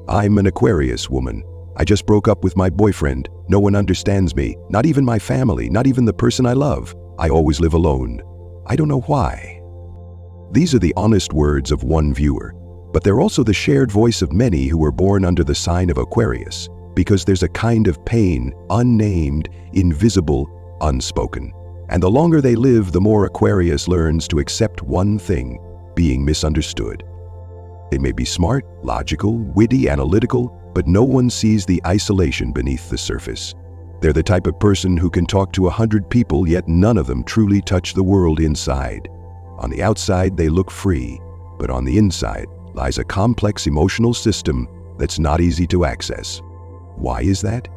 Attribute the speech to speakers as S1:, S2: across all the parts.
S1: I'm an Aquarius woman. I just broke up with my boyfriend. No one understands me, not even my family, not even the person I love. I always live alone. I don't know why. These are the honest words of one viewer, but they're also the shared voice of many who were born under the sign of Aquarius, because there's a kind of pain, unnamed, invisible, unspoken. And the longer they live, the more Aquarius learns to accept one thing: being misunderstood. They may be smart, logical, witty, analytical, but no one sees the isolation beneath the surface. They're the type of person who can talk to 100 people, yet none of them truly touch the world inside. On the outside, they look free, but on the inside lies a complex emotional system that's not easy to access. Why is that?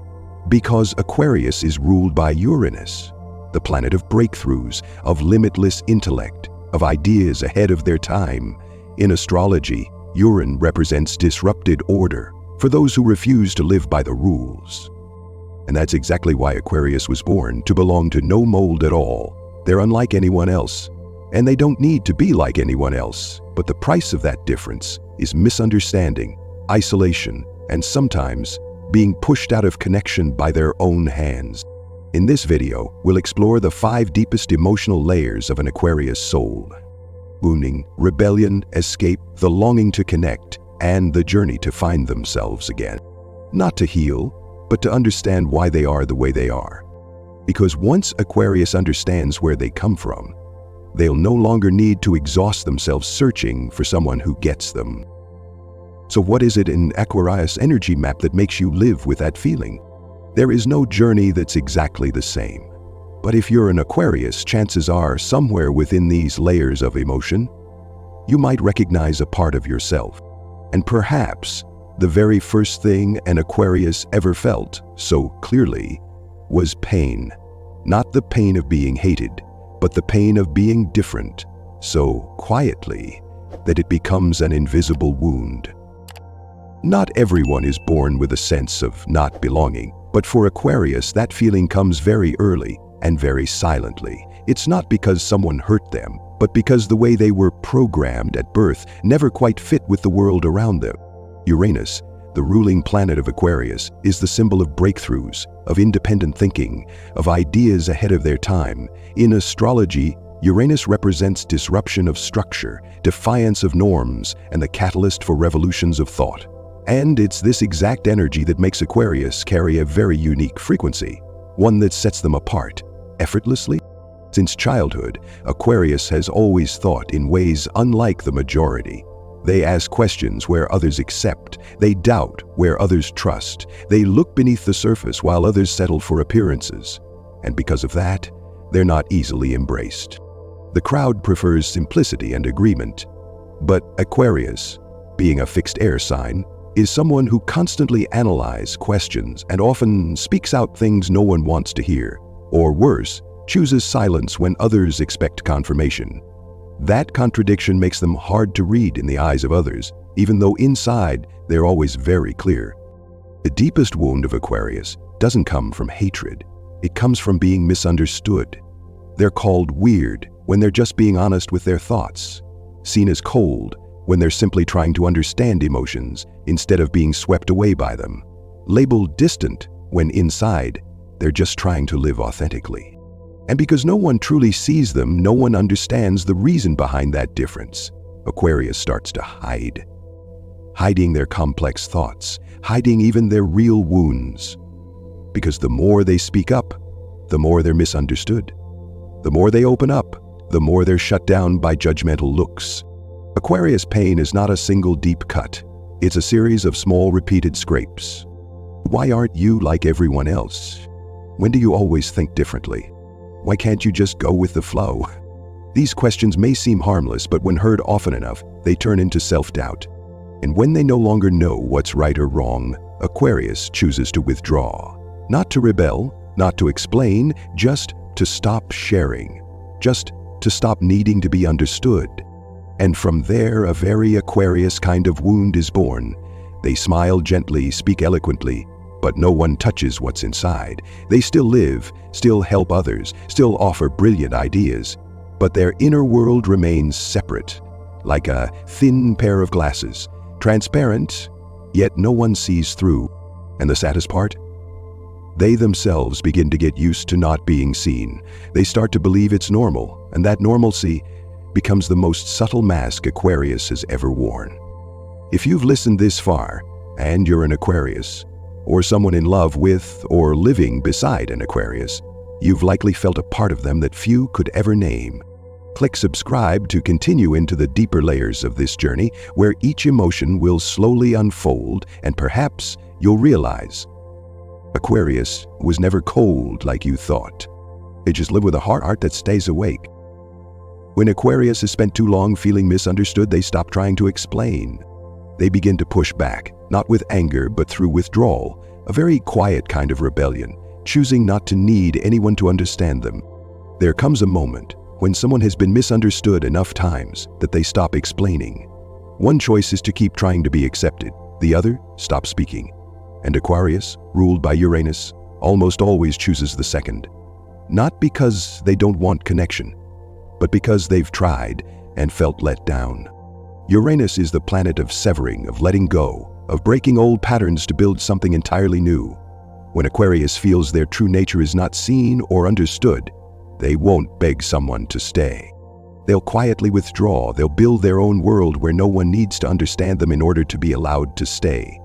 S1: Because Aquarius is ruled by Uranus, the planet of breakthroughs, of limitless intellect, of ideas ahead of their time. In astrology, Uranus represents disrupted order for those who refuse to live by the rules. And that's exactly why Aquarius was born, to belong to no mold at all. They're unlike anyone else, and they don't need to be like anyone else. But the price of that difference is misunderstanding, isolation, and sometimes being pushed out of connection by their own hands. In this video, we'll explore the 5 deepest emotional layers of an Aquarius soul: wounding, rebellion, escape, the longing to connect, and the journey to find themselves again. Not to heal, but to understand why they are the way they are. Because once Aquarius understands where they come from, they'll no longer need to exhaust themselves searching for someone who gets them. So what is it in Aquarius energy map that makes you live with that feeling? There is no journey that's exactly the same. But if you're an Aquarius, chances are somewhere within these layers of emotion, you might recognize a part of yourself. And perhaps the very first thing an Aquarius ever felt so clearly was pain. Not the pain of being hated, but the pain of being different, so quietly that it becomes an invisible wound. Not everyone is born with a sense of not belonging, but for Aquarius that feeling comes very early and very silently. It's not because someone hurt them, but because the way they were programmed at birth never quite fit with the world around them. Uranus, the ruling planet of Aquarius, is the symbol of breakthroughs, of independent thinking, of ideas ahead of their time. In astrology, Uranus represents disruption of structure, defiance of norms, and the catalyst for revolutions of thought. And it's this exact energy that makes Aquarius carry a very unique frequency, one that sets them apart, effortlessly. Since childhood, Aquarius has always thought in ways unlike the majority. They ask questions where others accept. They doubt where others trust. They look beneath the surface while others settle for appearances. And because of that, they're not easily embraced. The crowd prefers simplicity and agreement. But Aquarius, being a fixed air sign, is someone who constantly analyzes questions and often speaks out things no one wants to hear, or worse, chooses silence when others expect confirmation. That contradiction makes them hard to read in the eyes of others, even though inside they're always very clear. The deepest wound of Aquarius doesn't come from hatred. It comes from being misunderstood. They're called weird when they're just being honest with their thoughts, seen as cold when they're simply trying to understand emotions instead of being swept away by them, labeled distant when inside they're just trying to live authentically. And because no one truly sees them, no one understands the reason behind that difference. Aquarius starts to hide. Hiding their complex thoughts, hiding even their real wounds. Because the more they speak up, the more they're misunderstood. The more they open up, the more they're shut down by judgmental looks. Aquarius pain is not a single deep cut. It's a series of small repeated scrapes. Why aren't you like everyone else? When do you always think differently? Why can't you just go with the flow? These questions may seem harmless, but when heard often enough, they turn into self-doubt. And when they no longer know what's right or wrong, Aquarius chooses to withdraw. Not to rebel, not to explain, just to stop sharing. Just to stop needing to be understood. And from there, a very Aquarius kind of wound is born. They smile gently, speak eloquently, but no one touches what's inside. They still live, still help others, still offer brilliant ideas, but their inner world remains separate, like a thin pair of glasses, transparent, yet no one sees through. And the saddest part? They themselves begin to get used to not being seen. They start to believe it's normal, and that normalcy becomes the most subtle mask Aquarius has ever worn. If you've listened this far, and you're an Aquarius, or someone in love with or living beside an Aquarius, you've likely felt a part of them that few could ever name. Click subscribe to continue into the deeper layers of this journey, where each emotion will slowly unfold, and perhaps you'll realize Aquarius was never cold like you thought. They just live with a heart that stays awake. When Aquarius has spent too long feeling misunderstood, they stop trying to explain. They begin to push back, not with anger, but through withdrawal, a very quiet kind of rebellion, choosing not to need anyone to understand them. There comes a moment when someone has been misunderstood enough times that they stop explaining. One choice is to keep trying to be accepted, the other, stop speaking. And Aquarius, ruled by Uranus, almost always chooses the second. Not because they don't want connection, but because they've tried and felt let down. Uranus is the planet of severing, of letting go, of breaking old patterns to build something entirely new. When Aquarius feels their true nature is not seen or understood, they won't beg someone to stay. They'll quietly withdraw. They'll build their own world where no one needs to understand them in order to be allowed to stay.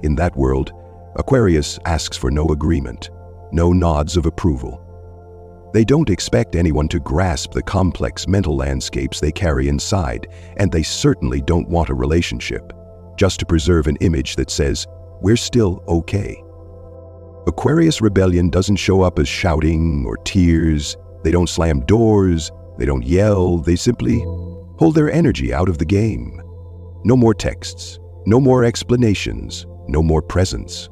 S1: In that world, Aquarius asks for no agreement, no nods of approval. They don't expect anyone to grasp the complex mental landscapes they carry inside, and they certainly don't want a relationship, just to preserve an image that says, "We're still okay." Aquarius rebellion doesn't show up as shouting or tears. They don't slam doors. They don't yell. They simply hold their energy out of the game. No more texts, no more explanations, no more presence.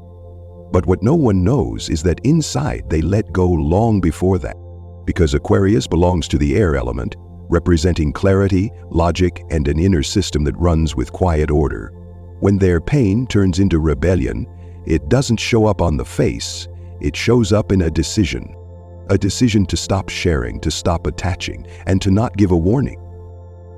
S1: But what no one knows is that inside they let go long before that, because Aquarius belongs to the air element, representing clarity, logic, and an inner system that runs with quiet order. When their pain turns into rebellion, it doesn't show up on the face, it shows up in a decision. A decision to stop sharing, to stop attaching, and to not give a warning.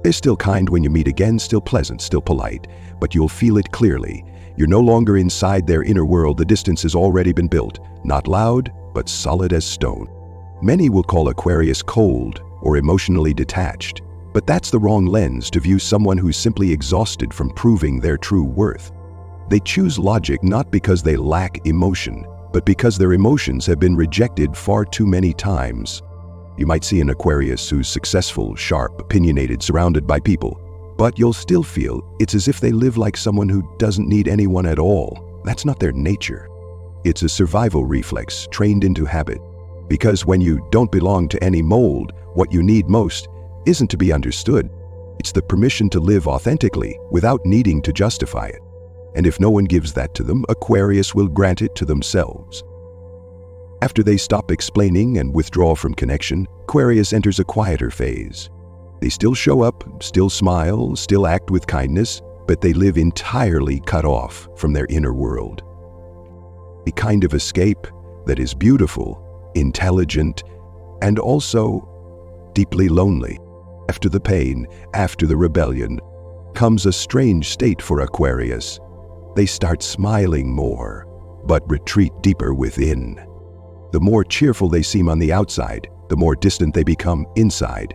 S1: They're still kind when you meet again, still pleasant, still polite, but you'll feel it clearly. You're no longer inside their inner world. The distance has already been built, not loud, but solid as stone. Many will call Aquarius cold or emotionally detached, but that's the wrong lens to view someone who's simply exhausted from proving their true worth. They choose logic not because they lack emotion, but because their emotions have been rejected far too many times. You might see an Aquarius who's successful, sharp, opinionated, surrounded by people, but you'll still feel it's as if they live like someone who doesn't need anyone at all. That's not their nature. It's a survival reflex trained into habit. Because when you don't belong to any mold, what you need most isn't to be understood. It's the permission to live authentically without needing to justify it. And if no one gives that to them, Aquarius will grant it to themselves. After they stop explaining and withdraw from connection, Aquarius enters a quieter phase. They still show up, still smile, still act with kindness, but they live entirely cut off from their inner world. A kind of escape that is beautiful, intelligent, and also deeply lonely. After the pain, after the rebellion, comes a strange state for Aquarius. They start smiling more, but retreat deeper within. The more cheerful they seem on the outside, the more distant they become inside.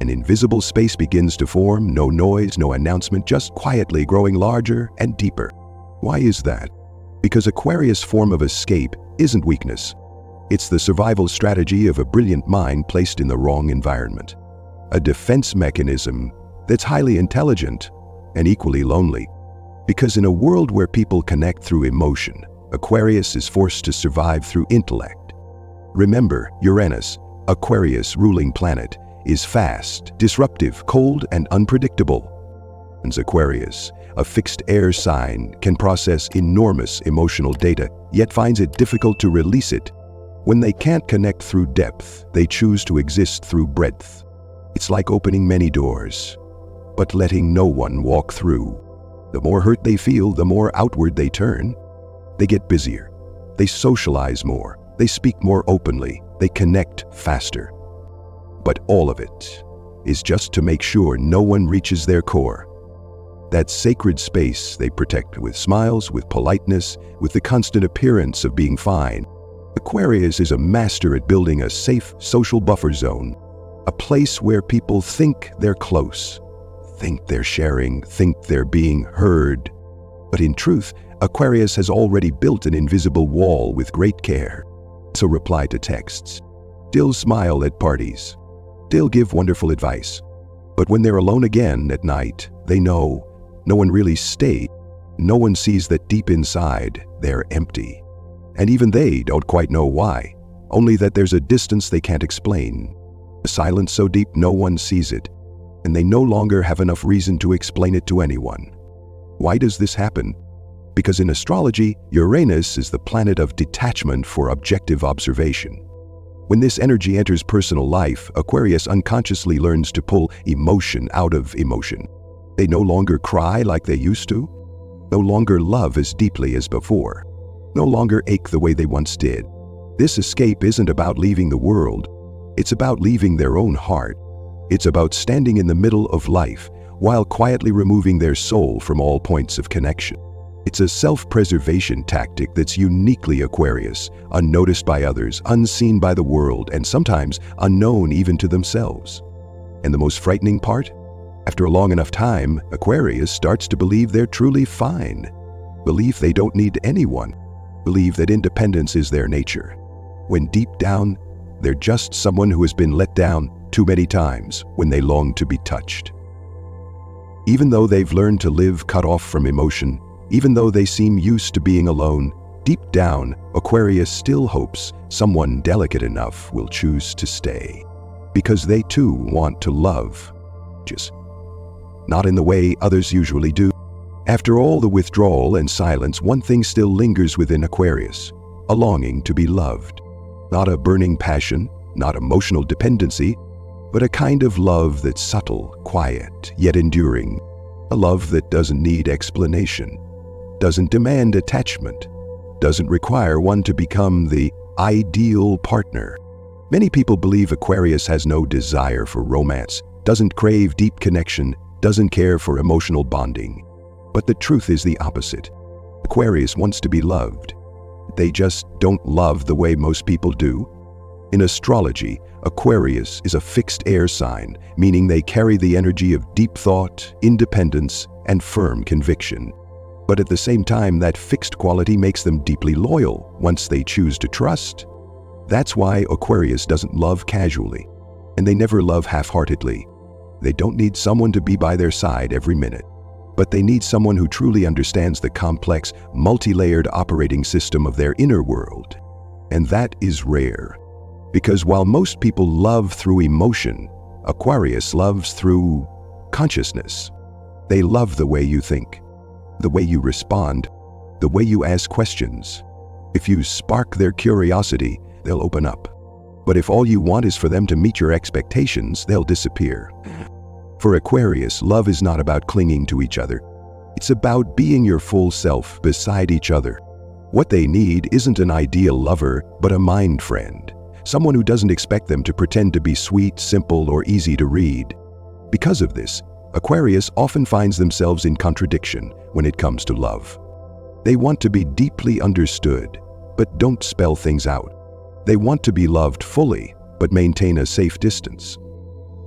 S1: An invisible space begins to form, no noise, no announcement, just quietly growing larger and deeper. Why is that? Because Aquarius' form of escape isn't weakness. It's the survival strategy of a brilliant mind placed in the wrong environment. A defense mechanism that's highly intelligent and equally lonely. Because in a world where people connect through emotion, Aquarius is forced to survive through intellect. Remember, Uranus, Aquarius' ruling planet, is fast, disruptive, cold, and unpredictable. And Aquarius, a fixed air sign, can process enormous emotional data, yet finds it difficult to release it. When they can't connect through depth, they choose to exist through breadth. It's like opening many doors, but letting no one walk through. The more hurt they feel, the more outward they turn. They get busier. They socialize more. They speak more openly. They connect faster. But all of it is just to make sure no one reaches their core. That sacred space they protect with smiles, with politeness, with the constant appearance of being fine. Aquarius is a master at building a safe social buffer zone, a place where people think they're close, think they're sharing, think they're being heard. But in truth, Aquarius has already built an invisible wall with great care. So reply to texts. They'll smile at parties. They'll give wonderful advice. But when they're alone again at night, they know no one really stayed. No one sees that deep inside, they're empty. And even they don't quite know why, only that there's a distance they can't explain. A silence so deep no one sees it, and they no longer have enough reason to explain it to anyone. Why does this happen? Because in astrology, Uranus is the planet of detachment for objective observation. When this energy enters personal life, Aquarius unconsciously learns to pull emotion out of emotion. They no longer cry like they used to, no longer love as deeply as before, no longer ache the way they once did. This escape isn't about leaving the world, it's about leaving their own heart. It's about standing in the middle of life while quietly removing their soul from all points of connection. It's a self-preservation tactic that's uniquely Aquarius, unnoticed by others, unseen by the world, and sometimes unknown even to themselves. And the most frightening part? After a long enough time, Aquarius starts to believe they're truly fine, believe they don't need anyone, believe that independence is their nature, when deep down, they're just someone who has been let down too many times when they long to be touched. Even though they've learned to live cut off from emotion, even though they seem used to being alone, deep down, Aquarius still hopes someone delicate enough will choose to stay. Because they too want to love. Just not in the way others usually do. After all the withdrawal and silence, one thing still lingers within Aquarius, a longing to be loved. Not a burning passion, not emotional dependency, but a kind of love that's subtle, quiet, yet enduring. A love that doesn't need explanation, doesn't demand attachment, doesn't require one to become the ideal partner. Many people believe Aquarius has no desire for romance, doesn't crave deep connection, doesn't care for emotional bonding. But the truth is the opposite. Aquarius wants to be loved. They just don't love the way most people do. In astrology, Aquarius is a fixed air sign, meaning they carry the energy of deep thought, independence, and firm conviction. But at the same time, that fixed quality makes them deeply loyal once they choose to trust. That's why Aquarius doesn't love casually, and they never love half-heartedly. They don't need someone to be by their side every minute, but they need someone who truly understands the complex, multi-layered operating system of their inner world. And that is rare. Because while most people love through emotion, Aquarius loves through consciousness. They love the way you think, the way you respond, the way you ask questions. If you spark their curiosity, they'll open up. But if all you want is for them to meet your expectations, they'll disappear. For Aquarius, love is not about clinging to each other. It's about being your full self beside each other. What they need isn't an ideal lover, but a mind friend. Someone who doesn't expect them to pretend to be sweet, simple, or easy to read. Because of this, Aquarius often finds themselves in contradiction when it comes to love. They want to be deeply understood, but don't spell things out. They want to be loved fully, but maintain a safe distance.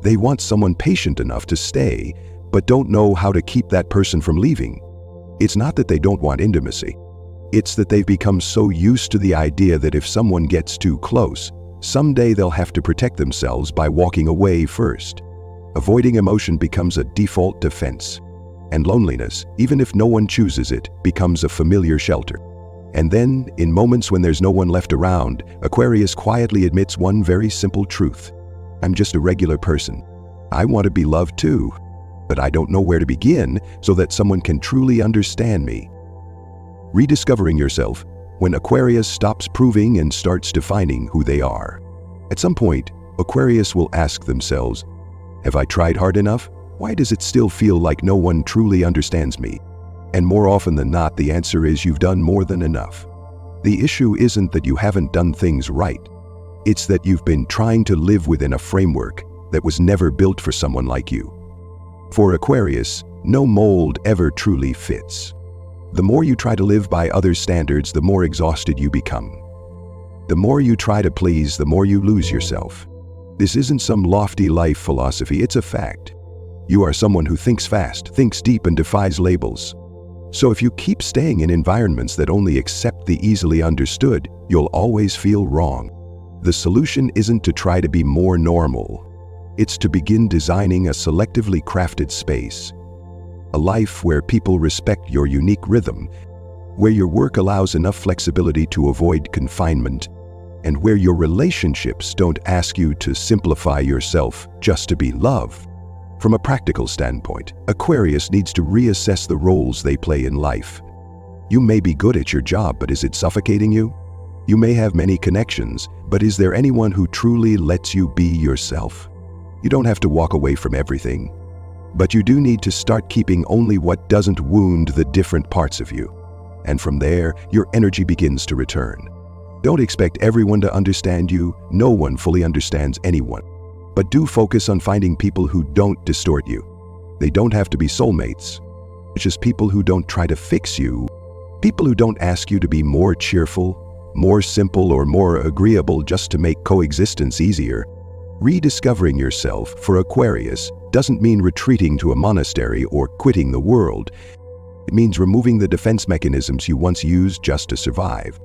S1: They want someone patient enough to stay, but don't know how to keep that person from leaving. It's not that they don't want intimacy. It's that they've become so used to the idea that if someone gets too close, someday they'll have to protect themselves by walking away first. Avoiding emotion becomes a default defense. And loneliness, even if no one chooses it, becomes a familiar shelter. And then, in moments when there's no one left around, Aquarius quietly admits one very simple truth. I'm just a regular person. I want to be loved too, but I don't know where to begin so that someone can truly understand me. Rediscovering yourself, when Aquarius stops proving and starts defining who they are. At some point, Aquarius will ask themselves, have I tried hard enough? Why does it still feel like no one truly understands me? And more often than not, the answer is you've done more than enough. The issue isn't that you haven't done things right. It's that you've been trying to live within a framework that was never built for someone like you. For Aquarius, no mold ever truly fits. The more you try to live by others' standards, the more exhausted you become. The more you try to please, the more you lose yourself. This isn't some lofty life philosophy, it's a fact. You are someone who thinks fast, thinks deep, and defies labels. So if you keep staying in environments that only accept the easily understood, you'll always feel wrong. The solution isn't to try to be more normal. It's to begin designing a selectively crafted space. A life where people respect your unique rhythm, where your work allows enough flexibility to avoid confinement, and where your relationships don't ask you to simplify yourself just to be loved. From a practical standpoint, Aquarius needs to reassess the roles they play in life. You may be good at your job, but is it suffocating you? You may have many connections, but is there anyone who truly lets you be yourself? You don't have to walk away from everything, but you do need to start keeping only what doesn't wound the different parts of you. And from there, your energy begins to return. Don't expect everyone to understand you. No one fully understands anyone. But do focus on finding people who don't distort you. They don't have to be soulmates. It's just people who don't try to fix you. People who don't ask you to be more cheerful, more simple, or more agreeable just to make coexistence easier. Rediscovering yourself for Aquarius doesn't mean retreating to a monastery or quitting the world. It means removing the defense mechanisms you once used just to survive.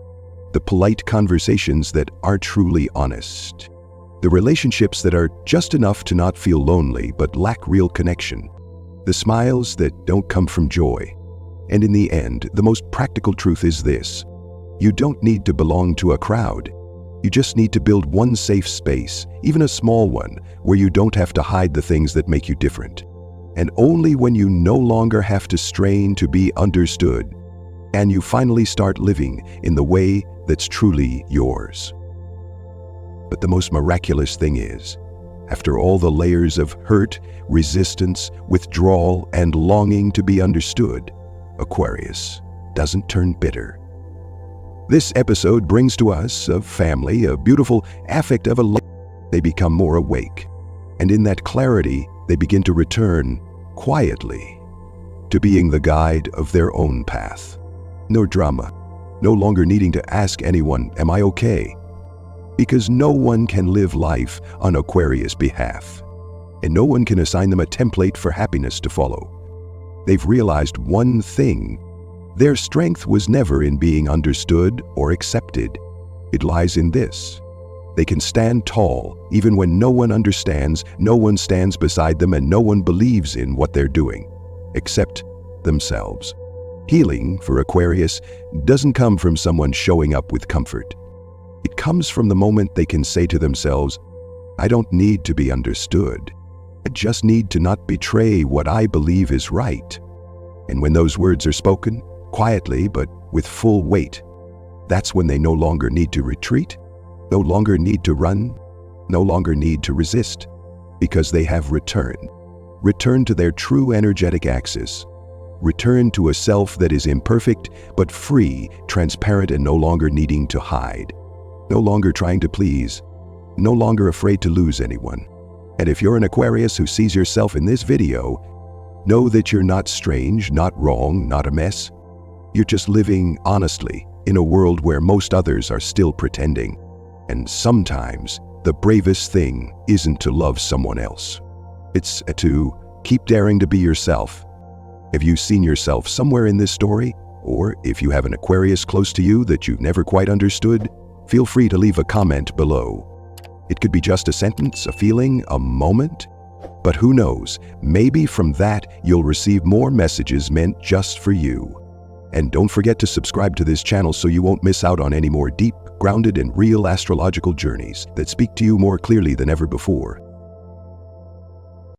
S1: The polite conversations that are truly honest. The relationships that are just enough to not feel lonely but lack real connection. The smiles that don't come from joy. And in the end, the most practical truth is this: you don't need to belong to a crowd. You just need to build one safe space, even a small one, where you don't have to hide the things that make you different. And only when you no longer have to strain to be understood, and you finally start living in the way that's truly yours. But the most miraculous thing is, after all the layers of hurt, resistance, withdrawal, and longing to be understood, Aquarius doesn't turn bitter. This episode brings to us a family, a beautiful affect of a life. They become more awake, and in that clarity, they begin to return quietly to being the guide of their own path. No drama, no longer needing to ask anyone, "Am I okay?" Because no one can live life on Aquarius' behalf, and no one can assign them a template for happiness to follow. They've realized one thing: their strength was never in being understood or accepted. It lies in this: they can stand tall even when no one understands, no one stands beside them, and no one believes in what they're doing, except themselves. Healing for Aquarius doesn't come from someone showing up with comfort. It comes from the moment they can say to themselves, "I don't need to be understood. I just need to not betray what I believe is right." And when those words are spoken, quietly but with full weight, that's when they no longer need to retreat, no longer need to run, no longer need to resist, because they have returned to their true energetic axis, returned to a self that is imperfect but free, transparent, and no longer needing to hide, no longer trying to please, no longer afraid to lose anyone. And if you're an Aquarius who sees yourself in this video, know that you're not strange, not wrong, not a mess. You're just living honestly in a world where most others are still pretending. And sometimes the bravest thing isn't to love someone else. It's to keep daring to be yourself. Have you seen yourself somewhere in this story? Or if you have an Aquarius close to you that you've never quite understood, feel free to leave a comment below. It could be just a sentence, a feeling, a moment. But who knows, maybe from that you'll receive more messages meant just for you. And don't forget to subscribe to this channel so you won't miss out on any more deep, grounded, and real astrological journeys that speak to you more clearly than ever before.